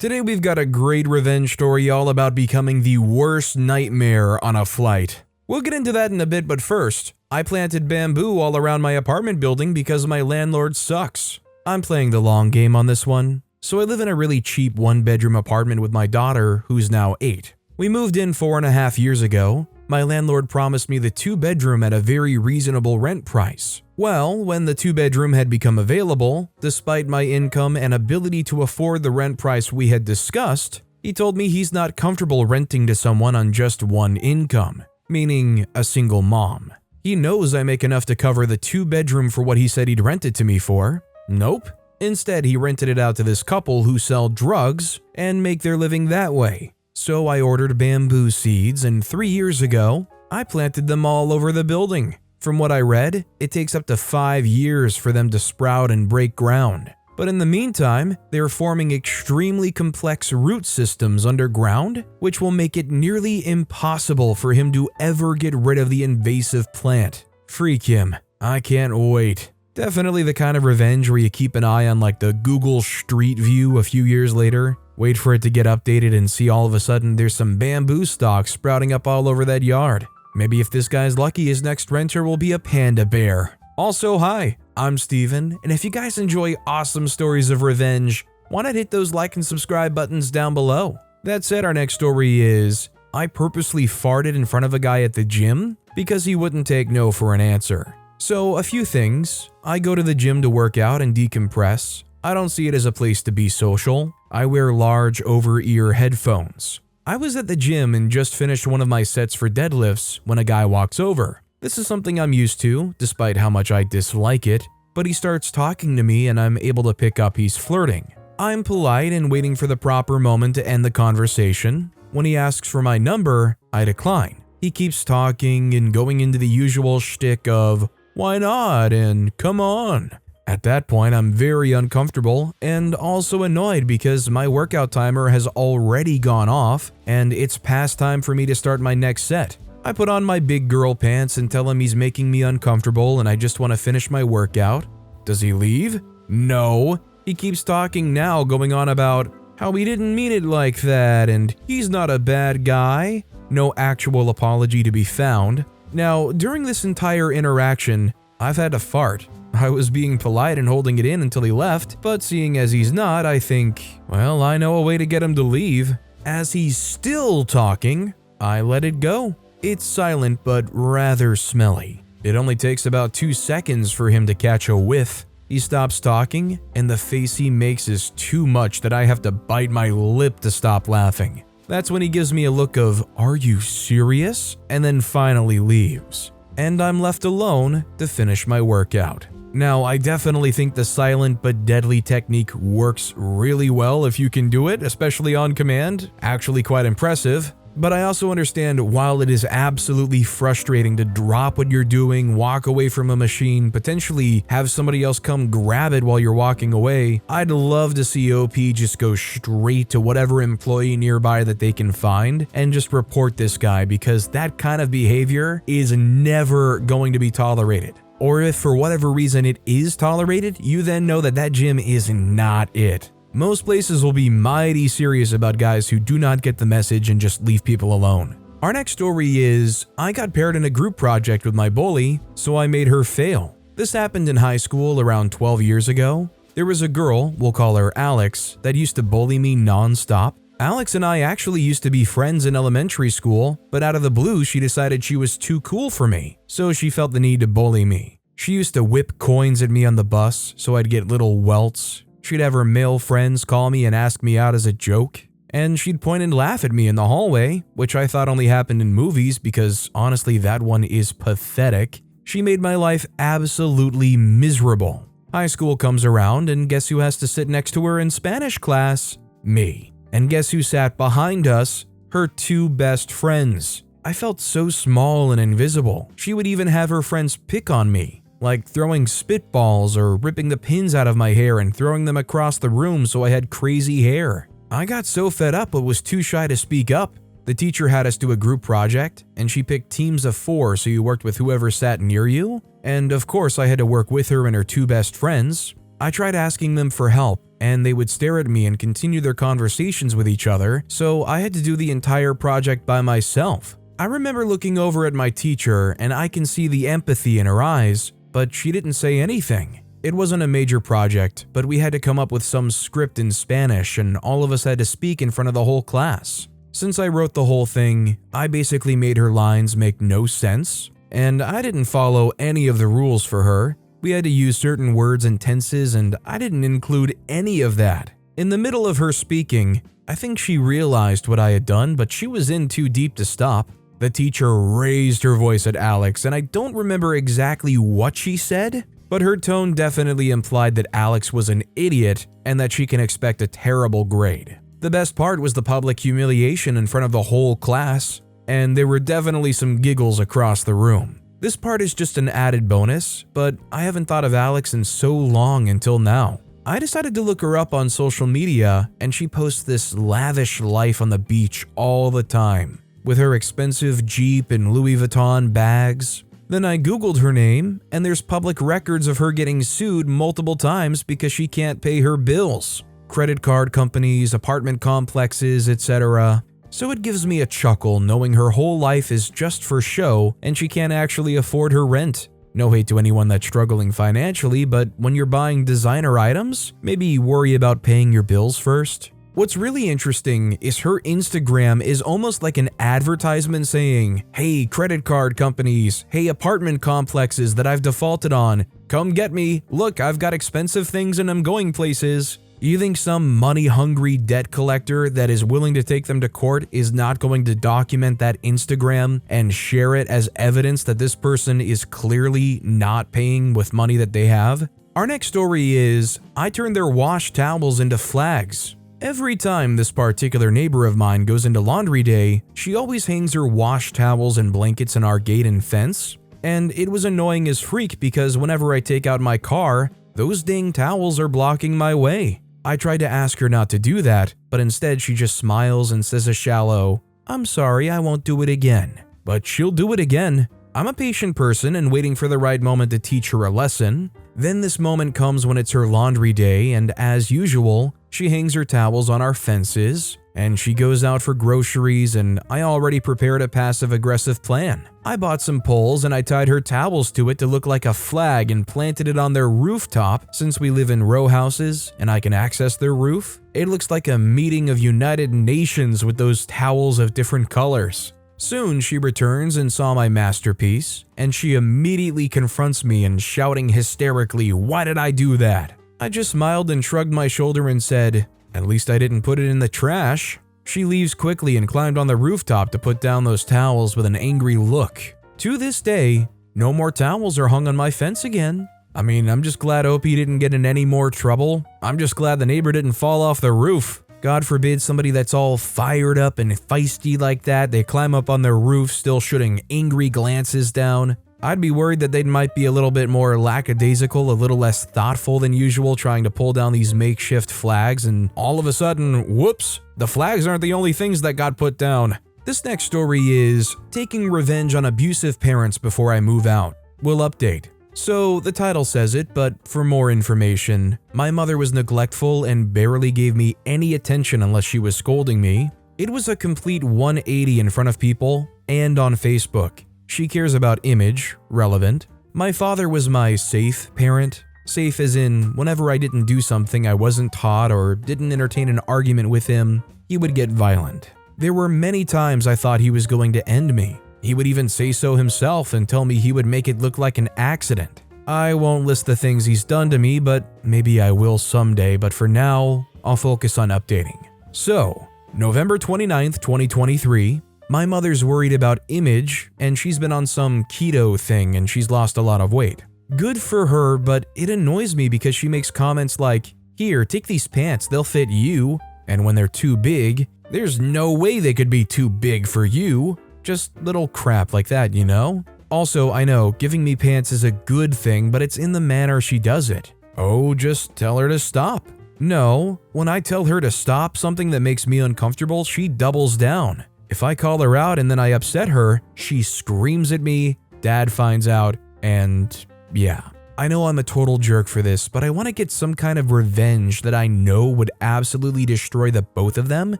Today we've got a great revenge story all about becoming the worst nightmare on a flight. We'll get into that in a bit, but first, I planted bamboo all around my apartment building because my landlord sucks. I'm playing the long game on this one. So I live in a really cheap one-bedroom apartment with my daughter, who's now 8. We moved in 4.5 years ago. My landlord promised me the 2-bedroom at a very reasonable rent price. Well, when the 2-bedroom had become available, despite my income and ability to afford the rent price we had discussed, he told me he's not comfortable renting to someone on just one income, meaning a single mom. He knows I make enough to cover the 2-bedroom for what he said he'd rent it to me for. Nope. Instead, he rented it out to this couple who sell drugs and make their living that way. So I ordered bamboo seeds, and 3 years ago, I planted them all over the building. From what I read, it takes up to 5 years for them to sprout and break ground. But in the meantime, they're forming extremely complex root systems underground, which will make it nearly impossible for him to ever get rid of the invasive plant. Freak him. I can't wait. Definitely the kind of revenge where you keep an eye on like the Google Street View a few years later, wait for it to get updated and see all of a sudden there's some bamboo stalks sprouting up all over that yard. Maybe if this guy's lucky, his next renter will be a panda bear. Also, hi, I'm Steven, and if you guys enjoy awesome stories of revenge, why not hit those like and subscribe buttons down below? That said, our next story is, I purposely farted in front of a guy at the gym because he wouldn't take no for an answer. So, a few things. I go to the gym to work out and decompress. I don't see it as a place to be social. I wear large over-ear headphones. I was at the gym and just finished one of my sets for deadlifts when a guy walks over. This is something I'm used to, despite how much I dislike it, but he starts talking to me and I'm able to pick up he's flirting. I'm polite and waiting for the proper moment to end the conversation. When he asks for my number, I decline. He keeps talking and going into the usual shtick of, "Why not?" and "Come on." At that point, I'm very uncomfortable and also annoyed because my workout timer has already gone off and it's past time for me to start my next set. I put on my big girl pants and tell him he's making me uncomfortable and I just want to finish my workout. Does he leave? No. He keeps talking now, going on about how he didn't mean it like that and he's not a bad guy. No actual apology to be found. Now, during this entire interaction, I've had to fart. I was being polite and holding it in until he left, but seeing as he's not, I think, well, I know a way to get him to leave. As he's still talking, I let it go. It's silent but rather smelly. It only takes about 2 seconds for him to catch a whiff. He stops talking, and the face he makes is too much that I have to bite my lip to stop laughing. That's when he gives me a look of, "Are you serious?" and then finally leaves. And I'm left alone to finish my workout. Now, I definitely think the silent but deadly technique works really well if you can do it, especially on command. Actually quite impressive. But I also understand while it is absolutely frustrating to drop what you're doing, walk away from a machine, potentially have somebody else come grab it while you're walking away, I'd love to see OP just go straight to whatever employee nearby that they can find and just report this guy because that kind of behavior is never going to be tolerated. Or if for whatever reason it is tolerated, you then know that that gym is not it. Most places will be mighty serious about guys who do not get the message and just leave people alone. Our next story is, I got paired in a group project with my bully, so I made her fail. This happened in high school around 12 years ago. There was a girl, we'll call her Alex, that used to bully me non-stop. Alex and I actually used to be friends in elementary school, but out of the blue she decided she was too cool for me, so she felt the need to bully me. She used to whip coins at me on the bus, so I'd get little welts. She'd have her male friends call me and ask me out as a joke, and she'd point and laugh at me in the hallway, which I thought only happened in movies because honestly that one is pathetic. She made my life absolutely miserable. High school comes around and guess who has to sit next to her in Spanish class? Me. And guess who sat behind us? Her 2 best friends. I felt so small and invisible. She would even have her friends pick on me. Like throwing spitballs or ripping the pins out of my hair and throwing them across the room so I had crazy hair. I got so fed up but was too shy to speak up. The teacher had us do a group project and she picked teams of 4 so you worked with whoever sat near you. And of course I had to work with her and her 2 best friends. I tried asking them for help and they would stare at me and continue their conversations with each other, so I had to do the entire project by myself. I remember looking over at my teacher, and I can see the empathy in her eyes, but she didn't say anything. It wasn't a major project, but we had to come up with some script in Spanish, and all of us had to speak in front of the whole class. Since I wrote the whole thing, I basically made her lines make no sense, and I didn't follow any of the rules for her. We had to use certain words and tenses, and I didn't include any of that. In the middle of her speaking, I think she realized what I had done, but she was in too deep to stop. The teacher raised her voice at Alex, and I don't remember exactly what she said, but her tone definitely implied that Alex was an idiot and that she can expect a terrible grade. The best part was the public humiliation in front of the whole class, and there were definitely some giggles across the room. This part is just an added bonus, but I haven't thought of Alex in so long until now. I decided to look her up on social media, and she posts this lavish life on the beach all the time, with her expensive Jeep and Louis Vuitton bags. Then I googled her name, and there's public records of her getting sued multiple times because she can't pay her bills. Credit card companies, apartment complexes, etc. So it gives me a chuckle knowing her whole life is just for show and she can't actually afford her rent. No hate to anyone that's struggling financially, but when you're buying designer items, maybe worry about paying your bills first. What's really interesting is her Instagram is almost like an advertisement saying, "Hey credit card companies, hey apartment complexes that I've defaulted on, come get me, look I've got expensive things and I'm going places." You think some money-hungry debt collector that is willing to take them to court is not going to document that Instagram and share it as evidence that this person is clearly not paying with money that they have? Our next story is, I turned their wash towels into flags. Every time this particular neighbor of mine goes into laundry day, she always hangs her wash towels and blankets in our gate and fence. And it was annoying as freak because whenever I take out my car, those dang towels are blocking my way. I tried to ask her not to do that, but instead she just smiles and says a shallow, "I'm sorry, I won't do it again." But she'll do it again. I'm a patient person and waiting for the right moment to teach her a lesson. Then this moment comes when it's her laundry day, and as usual, she hangs her towels on our fences, and she goes out for groceries, and I already prepared a passive-aggressive plan. I bought some poles and I tied her towels to it to look like a flag and planted it on their rooftop since we live in row houses and I can access their roof. It looks like a meeting of United Nations with those towels of different colors. Soon she returns and saw my masterpiece, and she immediately confronts me and shouting hysterically, "Why did I do that?" I just smiled and shrugged my shoulder and said, "At least I didn't put it in the trash." She leaves quickly and climbed on the rooftop to put down those towels with an angry look. To this day, no more towels are hung on my fence again. I mean, I'm just glad Opie didn't get in any more trouble. I'm just glad the neighbor didn't fall off the roof. God forbid somebody that's all fired up and feisty like that, they climb up on their roof still shooting angry glances down. I'd be worried that they might be a little bit more lackadaisical, a little less thoughtful than usual trying to pull down these makeshift flags, and all of a sudden, whoops, the flags aren't the only things that got put down. This next story is taking revenge on abusive parents before I move out. We'll update. So the title says it, but for more information, my mother was neglectful and barely gave me any attention unless she was scolding me. It was a complete 180 in front of people and on Facebook. She cares about image, relevant. My father was my safe parent. Safe as in, whenever I didn't do something I wasn't taught or didn't entertain an argument with him, he would get violent. There were many times I thought he was going to end me. He would even say so himself and tell me he would make it look like an accident. I won't list the things he's done to me, but maybe I will someday, but for now, I'll focus on updating. So, November 29th, 2023, my mother's worried about image, and she's been on some keto thing and she's lost a lot of weight. Good for her, but it annoys me because she makes comments like, "Here, take these pants, they'll fit you," and when they're too big, "There's no way they could be too big for you." Just little crap like that, you know? Also, I know, giving me pants is a good thing, but it's in the manner she does it. Oh, just tell her to stop. No, when I tell her to stop something that makes me uncomfortable, she doubles down. If I call her out and then I upset her, she screams at me, dad finds out, and yeah. I know I'm a total jerk for this, but I want to get some kind of revenge that I know would absolutely destroy the both of them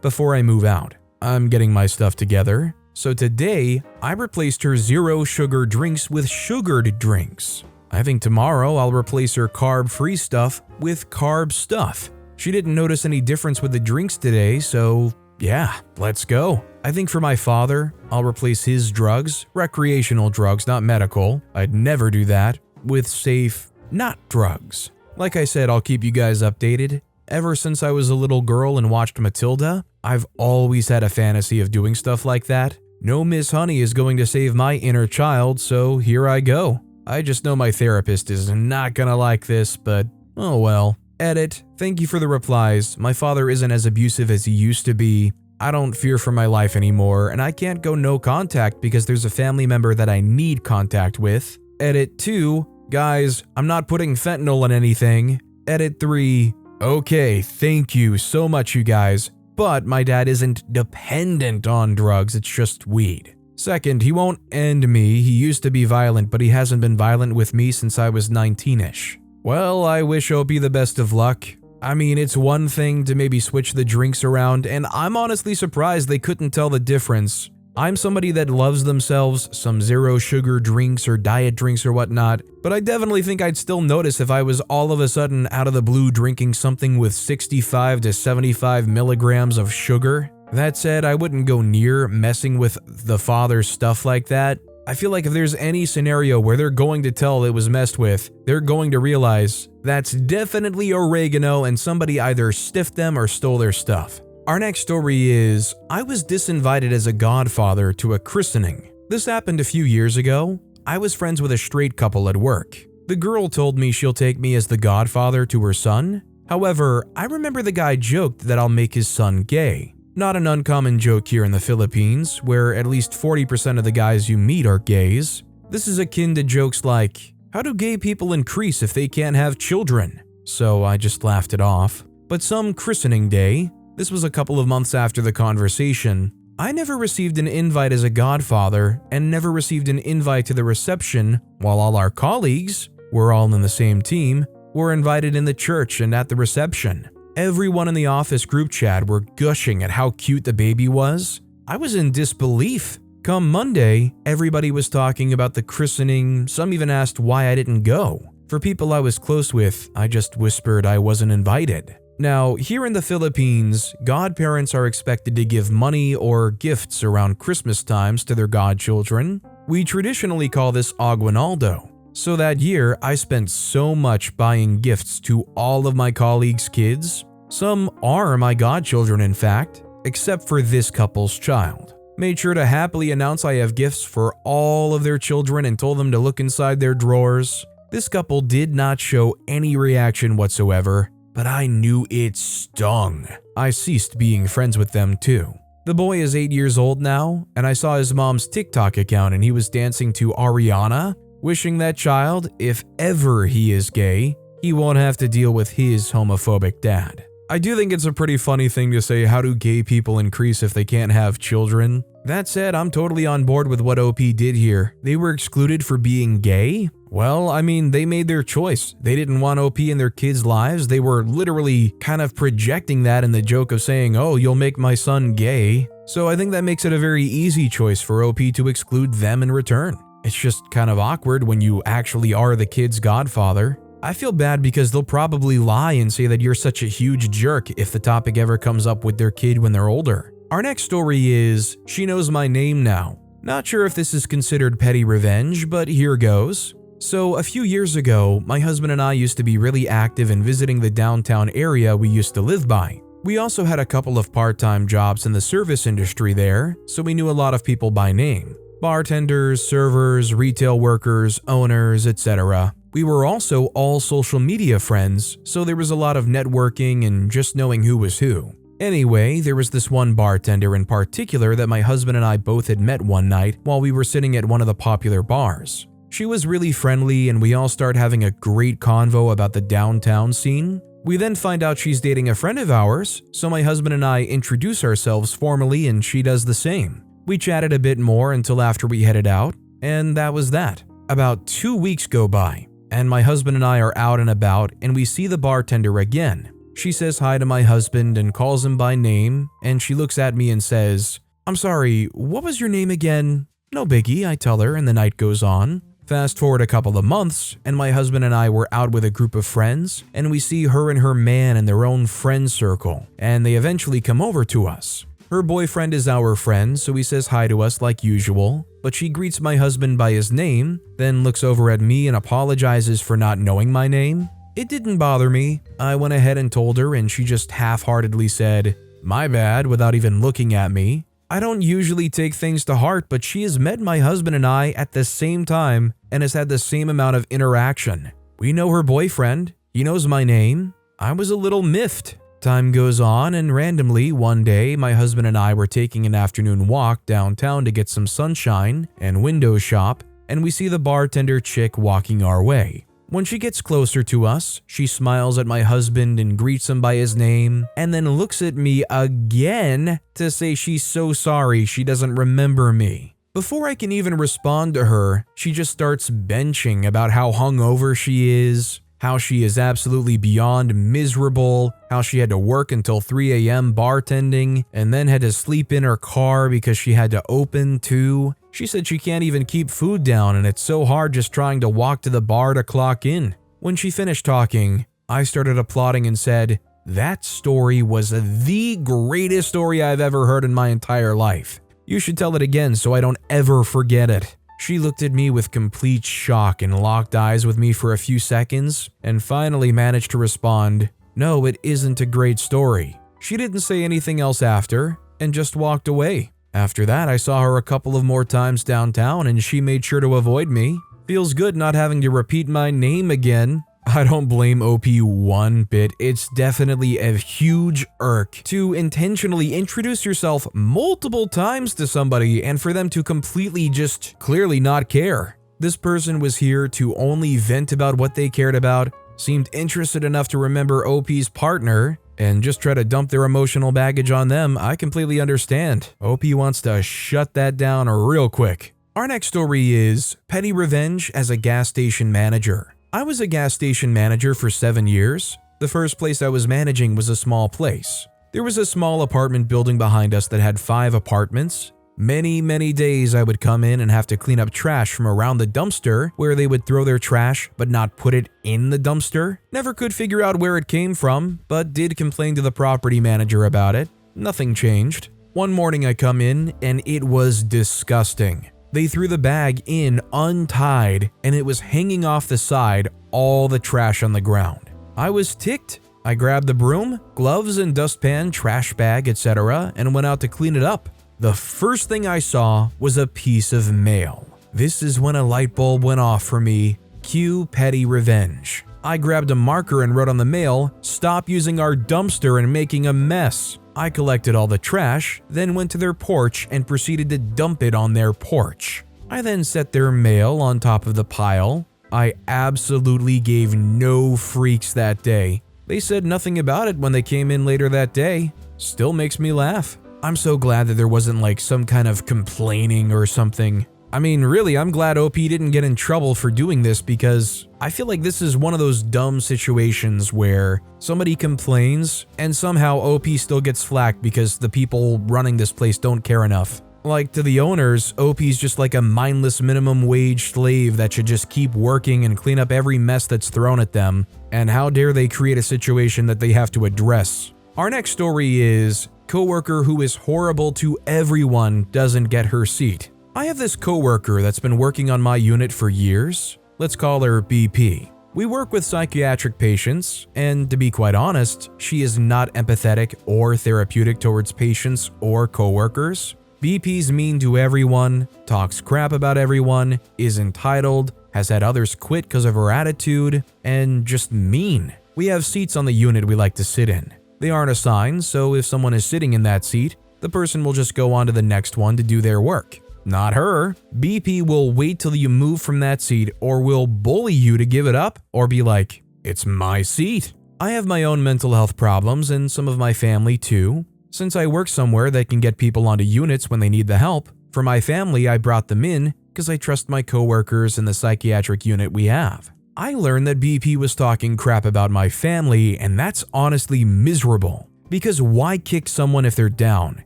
before I move out. I'm getting my stuff together. So today, I replaced her zero sugar drinks with sugared drinks. I think tomorrow I'll replace her carb-free stuff with carb stuff. She didn't notice any difference with the drinks today, so yeah, let's go. I think for my father, I'll replace his drugs, recreational drugs, not medical. I'd never do that, with safe, not drugs. Like I said, I'll keep you guys updated. Ever since I was a little girl and watched Matilda, I've always had a fantasy of doing stuff like that. No Miss Honey is going to save my inner child, so here I go. I just know my therapist is not gonna like this, but oh well. Edit. Thank you for the replies. My father isn't as abusive as he used to be. I don't fear for my life anymore, and I can't go no contact because there's a family member that I need contact with. Edit 2. Guys, I'm not putting fentanyl in anything. Edit 3. Okay, thank you so much, you guys. But my dad isn't dependent on drugs, it's just weed. Second, he won't end me. He used to be violent, but he hasn't been violent with me since I was 19-ish. Well, I wish Opie the best of luck. I mean, it's one thing to maybe switch the drinks around, and I'm honestly surprised they couldn't tell the difference. I'm somebody that loves themselves some zero sugar drinks or diet drinks or whatnot, but I definitely think I'd still notice if I was all of a sudden out of the blue drinking something with 65 to 75 milligrams of sugar. That said, I wouldn't go near messing with the father's stuff like that. I feel like if there's any scenario where they're going to tell it was messed with, they're going to realize that's definitely oregano and somebody either stiffed them or stole their stuff. Our next story is, I was disinvited as a godfather to a christening. This happened a few years ago. I was friends with a straight couple at work. The girl told me she'll take me as the godfather to her son. However, I remember the guy joked that I'll make his son gay. Not an uncommon joke here in the Philippines, where at least 40% of the guys you meet are gays. This is akin to jokes like, how do gay people increase if they can't have children? So I just laughed it off. But some christening day, this was a couple of months after the conversation, I never received an invite as a godfather and never received an invite to the reception, while all our colleagues, we're all in the same team, were invited in the church and at the reception. Everyone in the office group chat were gushing at how cute the baby was. I was in disbelief. Come Monday, everybody was talking about the christening, some even asked why I didn't go. For people I was close with, I just whispered I wasn't invited. Now, here in the Philippines, godparents are expected to give money or gifts around Christmas times to their godchildren. We traditionally call this aguinaldo. So that year, I spent so much buying gifts to all of my colleagues' kids. Some are my godchildren, in fact, except for this couple's child. Made sure to happily announce I have gifts for all of their children and told them to look inside their drawers. This couple did not show any reaction whatsoever, but I knew it stung. I ceased being friends with them too. The boy is 8 years old now, and I saw his mom's TikTok account and he was dancing to Ariana, wishing that child, if ever he is gay, he won't have to deal with his homophobic dad. I do think it's a pretty funny thing to say, how do gay people increase if they can't have children? That said, I'm totally on board with what OP did here. They were excluded for being gay? Well, I mean, they made their choice. They didn't want OP in their kids' lives. They were literally kind of projecting that in the joke of saying, oh, you'll make my son gay. So I think that makes it a very easy choice for OP to exclude them in return. It's just kind of awkward when you actually are the kid's godfather. I feel bad because they'll probably lie and say that you're such a huge jerk if the topic ever comes up with their kid when they're older. Our next story is, she knows my name now. Not sure if this is considered petty revenge, but here goes. So a few years ago, my husband and I used to be really active in visiting the downtown area we used to live by. We also had a couple of part-time jobs in the service industry there, so we knew a lot of people by name. Bartenders, servers, retail workers, owners, etc. We were also all social media friends, so there was a lot of networking and just knowing who was who. Anyway, there was this one bartender in particular that my husband and I both had met one night while we were sitting at one of the popular bars. She was really friendly and we all started having a great convo about the downtown scene. We then find out she's dating a friend of ours, so my husband and I introduce ourselves formally and she does the same. We chatted a bit more until after we headed out, and that was that. About 2 weeks go by. and my husband and I are out and about and we see the bartender again. She says hi to my husband and calls him by name, and she looks at me and says, "I'm sorry, what was your name again?" "No biggie," I tell her, and the night goes on. Fast forward a couple of months, and my husband and I were out with a group of friends, and we see her and her man in their own friend circle, and they eventually come over to us. Her boyfriend is our friend, so he says hi to us like usual, but she greets my husband by his name, then looks over at me and apologizes for not knowing my name. It didn't bother me. I went ahead and told her, and she just half-heartedly said, "My bad," without even looking at me. I don't usually take things to heart, but she has met my husband and I at the same time and has had the same amount of interaction. We know her boyfriend. He knows my name. I was a little miffed. Time goes on, and randomly, one day, my husband and I were taking an afternoon walk downtown to get some sunshine and window shop, and we see the bartender chick walking our way. When she gets closer to us, she smiles at my husband and greets him by his name, and then looks at me again to say she's so sorry she doesn't remember me. Before I can even respond to her, she just starts benching about how hungover she is, how she is absolutely beyond miserable, how she had to work until 3 a.m. bartending, and then had to sleep in her car because she had to open too. She said she can't even keep food down and it's so hard just trying to walk to the bar to clock in. When she finished talking, I started applauding and said, "That story was the greatest story I've ever heard in my entire life. You should tell it again so I don't ever forget it." She looked at me with complete shock and locked eyes with me for a few seconds and finally managed to respond, "No, it isn't a great story." She didn't say anything else after and just walked away. After that, I saw her a couple of more times downtown and she made sure to avoid me. Feels good not having to repeat my name again. I don't blame OP one bit. It's definitely a huge irk to intentionally introduce yourself multiple times to somebody and for them to completely just clearly not care. This person was here to only vent about what they cared about, seemed interested enough to remember OP's partner, and just try to dump their emotional baggage on them. I completely understand. OP wants to shut that down real quick. Our next story is Petty Revenge as a Gas Station Manager. I was a gas station manager for 7 years. The first place I was managing was a small place. There was a small apartment building behind us that had 5 apartments. Many days I would come in and have to clean up trash from around the dumpster where they would throw their trash but not put it in the dumpster. Never could figure out where it came from, but did complain to the property manager about it. Nothing changed. One morning I come in and it was disgusting. They threw the bag in untied and it was hanging off the side, all the trash on the ground. I was ticked. I grabbed the broom, gloves and dustpan, trash bag, etc. and went out to clean it up. The first thing I saw was a piece of mail. This is when a light bulb went off for me. Cue Petty Revenge. I grabbed a marker and wrote on the mail, "Stop using our dumpster and making a mess." I collected all the trash, then went to their porch and proceeded to dump it on their porch. I then set their mail on top of the pile. I absolutely gave no freaks that day. They said nothing about it when they came in later that day. Still makes me laugh. I'm so glad that there wasn't like some kind of complaining or something. I mean, really, I'm glad OP didn't get in trouble for doing this because I feel like this is one of those dumb situations where somebody complains and somehow OP still gets flack because the people running this place don't care enough. Like, to the owners, OP's just like a mindless minimum wage slave that should just keep working and clean up every mess that's thrown at them. And how dare they create a situation that they have to address. Our next story is coworker who is horrible to everyone doesn't get her seat. I have this coworker that's been working on my unit for years. Let's call her BP. We work with psychiatric patients, and to be quite honest, she is not empathetic or therapeutic towards patients or coworkers. BP's mean to everyone, talks crap about everyone, is entitled, has had others quit because of her attitude, and just mean. We have seats on the unit we like to sit in. They aren't assigned, so if someone is sitting in that seat, the person will just go on to the next one to do their work. Not her. BP will wait till you move from that seat or will bully you to give it up or be like, "It's my seat." I have my own mental health problems and some of my family too. Since I work somewhere that can get people onto units when they need the help, for my family I brought them in because I trust my coworkers in the psychiatric unit we have. I learned that BP was talking crap about my family, and that's honestly miserable. Because why kick someone if they're down?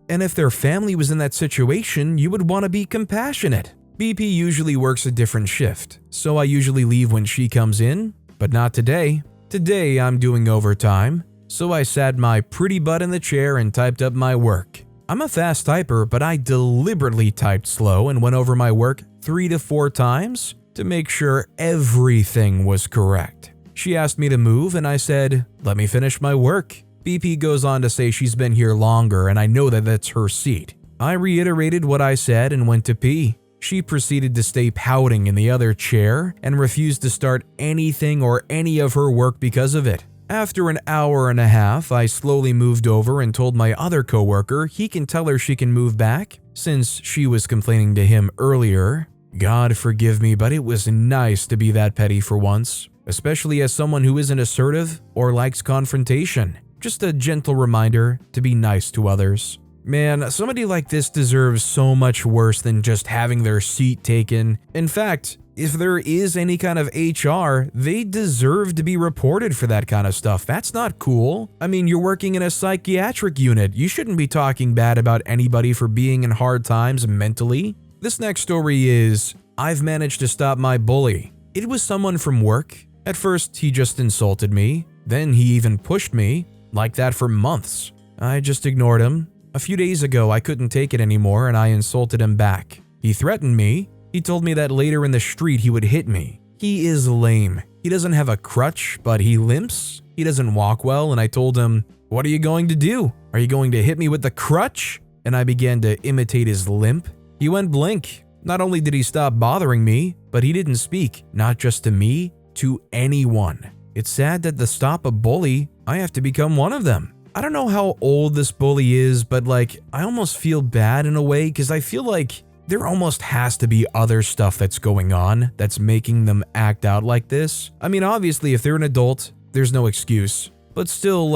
And if their family was in that situation, you would want to be compassionate. BP usually works a different shift, so I usually leave when she comes in, but not today. Today I'm doing overtime, so I sat my pretty butt in the chair and typed up my work. I'm a fast typer, but I deliberately typed slow and went over my work 3 to 4 times to make sure everything was correct. She asked me to move and I said, "Let me finish my work." BP goes on to say she's been here longer and I know that that's her seat. I reiterated what I said and went to pee. She proceeded to stay pouting in the other chair and refused to start anything or any of her work because of it. After an hour and a half, I slowly moved over and told my other coworker he can tell her she can move back, since she was complaining to him earlier. God forgive me, but it was nice to be that petty for once, especially as someone who isn't assertive or likes confrontation. Just a gentle reminder to be nice to others. Man, somebody like this deserves so much worse than just having their seat taken. In fact, if there is any kind of HR, they deserve to be reported for that kind of stuff. That's not cool. I mean, you're working in a psychiatric unit. You shouldn't be talking bad about anybody for being in hard times mentally. This next story is, I've managed to stop my bully. It was someone from work. At first, he just insulted me. Then he even pushed me, like that for months. I just ignored him. A few days ago, I couldn't take it anymore and I insulted him back. He threatened me. He told me that later in the street he would hit me. He is lame. He doesn't have a crutch, but he limps. He doesn't walk well, and I told him, "What are you going to do? Are you going to hit me with the crutch?" And I began to imitate his limp. He went blank. Not only did he stop bothering me, but he didn't speak, not just to me, to anyone. It's sad that to stop a bully, I have to become one of them. I don't know how old this bully is, but I almost feel bad in a way because I feel like there almost has to be other stuff that's going on that's making them act out like this. I mean, obviously, if they're an adult, there's no excuse. But still,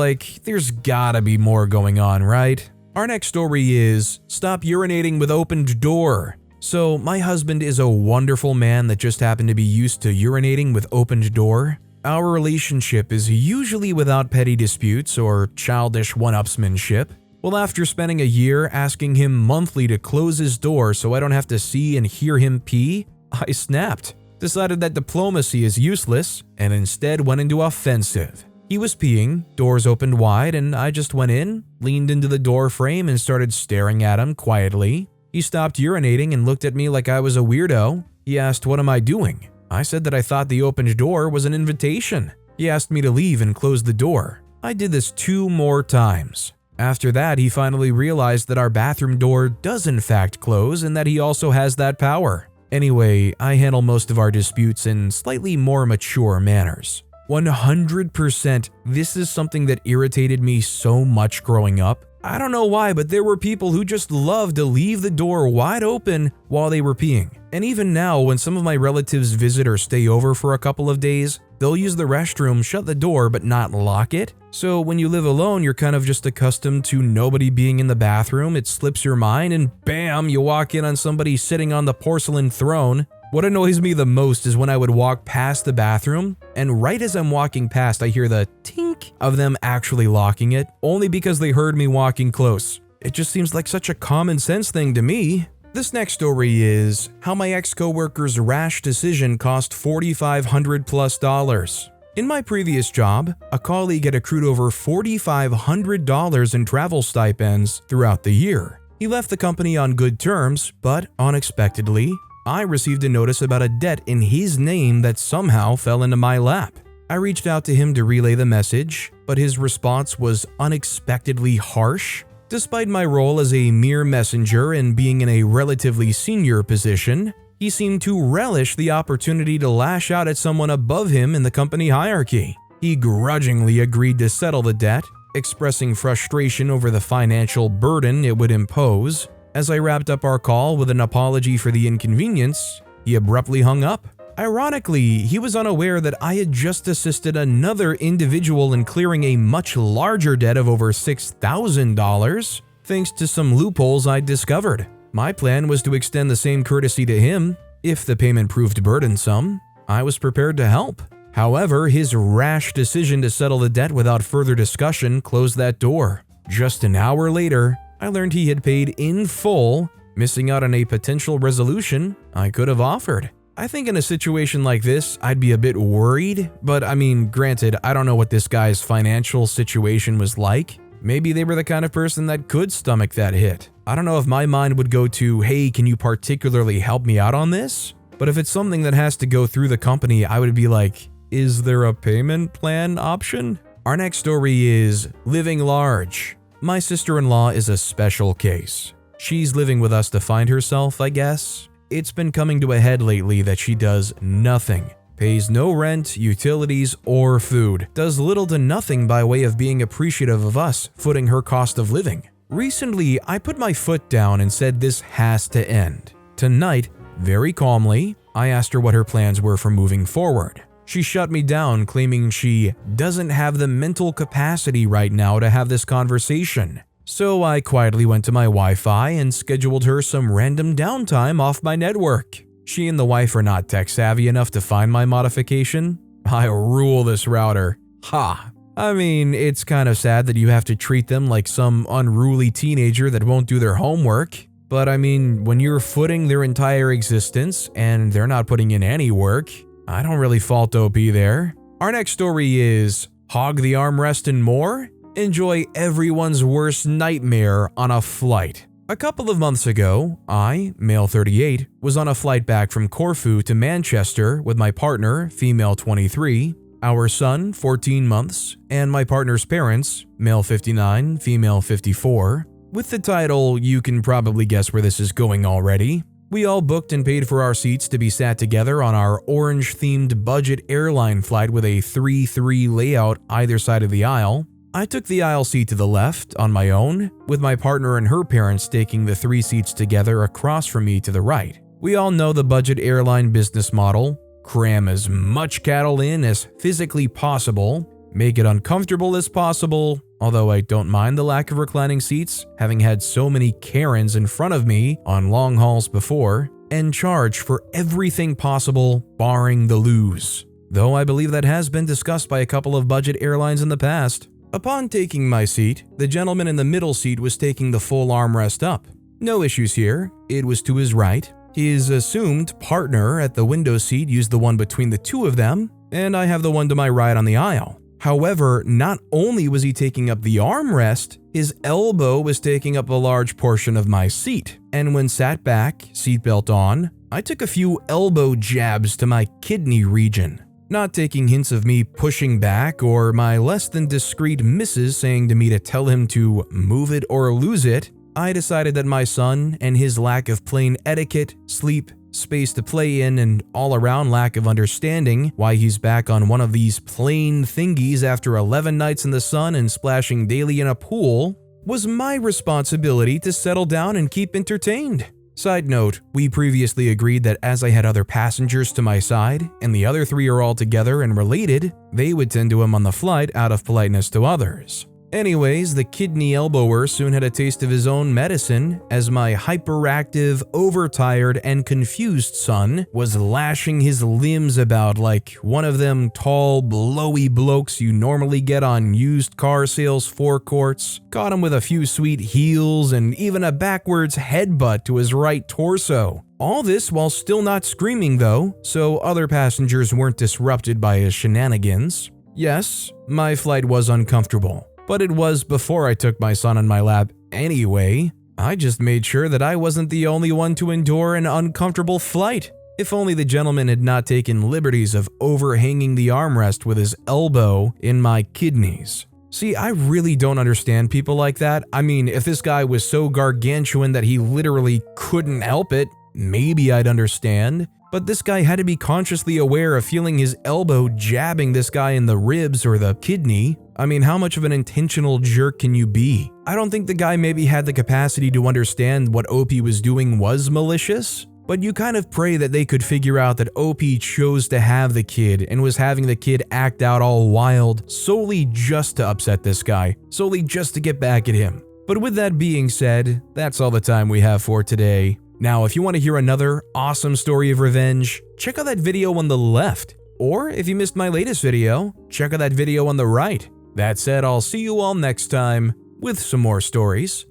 there's gotta be more going on, right? Our next story is, stop urinating with opened door. So, my husband is a wonderful man that just happened to be used to urinating with opened door. Our relationship is usually without petty disputes or childish one-upsmanship. Well, after spending a year asking him monthly to close his door so I don't have to see and hear him pee, I snapped, decided that diplomacy is useless, and instead went into offensive. He was peeing, doors opened wide, and I just went in, leaned into the door frame, and started staring at him quietly. He stopped urinating and looked at me like I was a weirdo. He asked, "What am I doing?" I said that I thought the opened door was an invitation. He asked me to leave and close the door. I did this 2 more times. After that, he finally realized that our bathroom door does in fact close and that he also has that power. Anyway, I handle most of our disputes in slightly more mature manners. 100%, this is something that irritated me so much growing up. I don't know why, but there were people who just loved to leave the door wide open while they were peeing. And even now, when some of my relatives visit or stay over for a couple of days, they'll use the restroom, shut the door, but not lock it. So when you live alone, you're kind of just accustomed to nobody being in the bathroom. It slips your mind and bam, you walk in on somebody sitting on the porcelain throne. What annoys me the most is when I would walk past the bathroom, and right as I'm walking past, I hear the tink of them actually locking it, only because they heard me walking close. It just seems like such a common sense thing to me. This next story is how my ex-coworker's rash decision cost $4,500+. In my previous job, a colleague had accrued over $4,500 in travel stipends throughout the year. He left the company on good terms, but unexpectedly, I received a notice about a debt in his name that somehow fell into my lap. I reached out to him to relay the message, but his response was unexpectedly harsh. Despite my role as a mere messenger and being in a relatively senior position, he seemed to relish the opportunity to lash out at someone above him in the company hierarchy. He grudgingly agreed to settle the debt, expressing frustration over the financial burden it would impose. As I wrapped up our call with an apology for the inconvenience, he abruptly hung up. Ironically, he was unaware that I had just assisted another individual in clearing a much larger debt of over $6,000, thanks to some loopholes I'd discovered. My plan was to extend the same courtesy to him. If the payment proved burdensome, I was prepared to help. However, his rash decision to settle the debt without further discussion closed that door. Just an hour later, I learned he had paid in full, missing out on a potential resolution I could have offered. I think in a situation like this, I'd be a bit worried, but I mean, granted, I don't know what this guy's financial situation was like. Maybe they were the kind of person that could stomach that hit. I don't know if my mind would go to, hey, can you particularly help me out on this? But if it's something that has to go through the company, I would be like, is there a payment plan option? Our next story is living large. My sister-in-law is a special case. She's living with us to find herself, I guess. It's been coming to a head lately that she does nothing. Pays no rent, utilities, or food. Does little to nothing by way of being appreciative of us footing her cost of living. Recently, I put my foot down and said this has to end. Tonight, very calmly, I asked her what her plans were for moving forward. She shut me down, claiming she doesn't have the mental capacity right now to have this conversation. So I quietly went to my Wi-Fi and scheduled her some random downtime off my network. She and the wife are not tech savvy enough to find my modification. I rule this router. Ha! I mean, it's kind of sad that you have to treat them like some unruly teenager that won't do their homework. But I mean, when you're footing their entire existence and they're not putting in any work, I don't really fault OP there. Our next story is hog the armrest and more? Enjoy everyone's worst nightmare on a flight. A couple of months ago, I, male 38, was on a flight back from Corfu to Manchester with my partner, female 23, our son, 14 months, and my partner's parents, male 59, female 54. With the title, you can probably guess where this is going already. We all booked and paid for our seats to be sat together on our orange-themed budget airline flight with a 3-3 layout either side of the aisle. I took the aisle seat to the left on my own, with my partner and her parents taking the 3 seats together across from me to the right. We all know the budget airline business model: cram as much cattle in as physically possible, make it uncomfortable as possible, although I don't mind the lack of reclining seats, having had so many Karens in front of me on long hauls before, and charge for everything possible barring the lose. Though I believe that has been discussed by a couple of budget airlines in the past. Upon taking my seat, the gentleman in the middle seat was taking the full armrest up. No issues here, it was to his right. His assumed partner at the window seat used the one between the two of them, and I have the one to my right on the aisle. However, not only was he taking up the armrest, his elbow was taking up a large portion of my seat. And when sat back, seatbelt on, I took a few elbow jabs to my kidney region. Not taking hints of me pushing back or my less than discreet missus saying to me to tell him to move it or lose it, I decided that my son and his lack of plain etiquette, sleep, space to play in, and all-around lack of understanding why he's back on one of these plain thingies after 11 nights in the sun and splashing daily in a pool was my responsibility to settle down and keep entertained. Side note, we previously agreed that as I had other passengers to my side, and the other 3 are all together and related, they would tend to him on the flight out of politeness to others. Anyways, the kidney elbower soon had a taste of his own medicine as my hyperactive, overtired, and confused son was lashing his limbs about like one of them tall, blowy blokes you normally get on used car sales forecourts, caught him with a few sweet heels and even a backwards headbutt to his right torso. All this while still not screaming though, so other passengers weren't disrupted by his shenanigans. Yes, my flight was uncomfortable. But it was before I took my son on my lap anyway. I just made sure that I wasn't the only one to endure an uncomfortable flight. If only the gentleman had not taken liberties of overhanging the armrest with his elbow in my kidneys. See, I really don't understand people like that. I mean, if this guy was so gargantuan that he literally couldn't help it, maybe I'd understand. But this guy had to be consciously aware of feeling his elbow jabbing this guy in the ribs or the kidney. I mean, how much of an intentional jerk can you be? I don't think the guy maybe had the capacity to understand what OP was doing was malicious, but you kind of pray that they could figure out that OP chose to have the kid and was having the kid act out all wild solely just to upset this guy, solely just to get back at him. But with that being said, that's all the time we have for today. Now, if you want to hear another awesome story of revenge, check out that video on the left. Or if you missed my latest video, check out that video on the right. That said, I'll see you all next time with some more stories.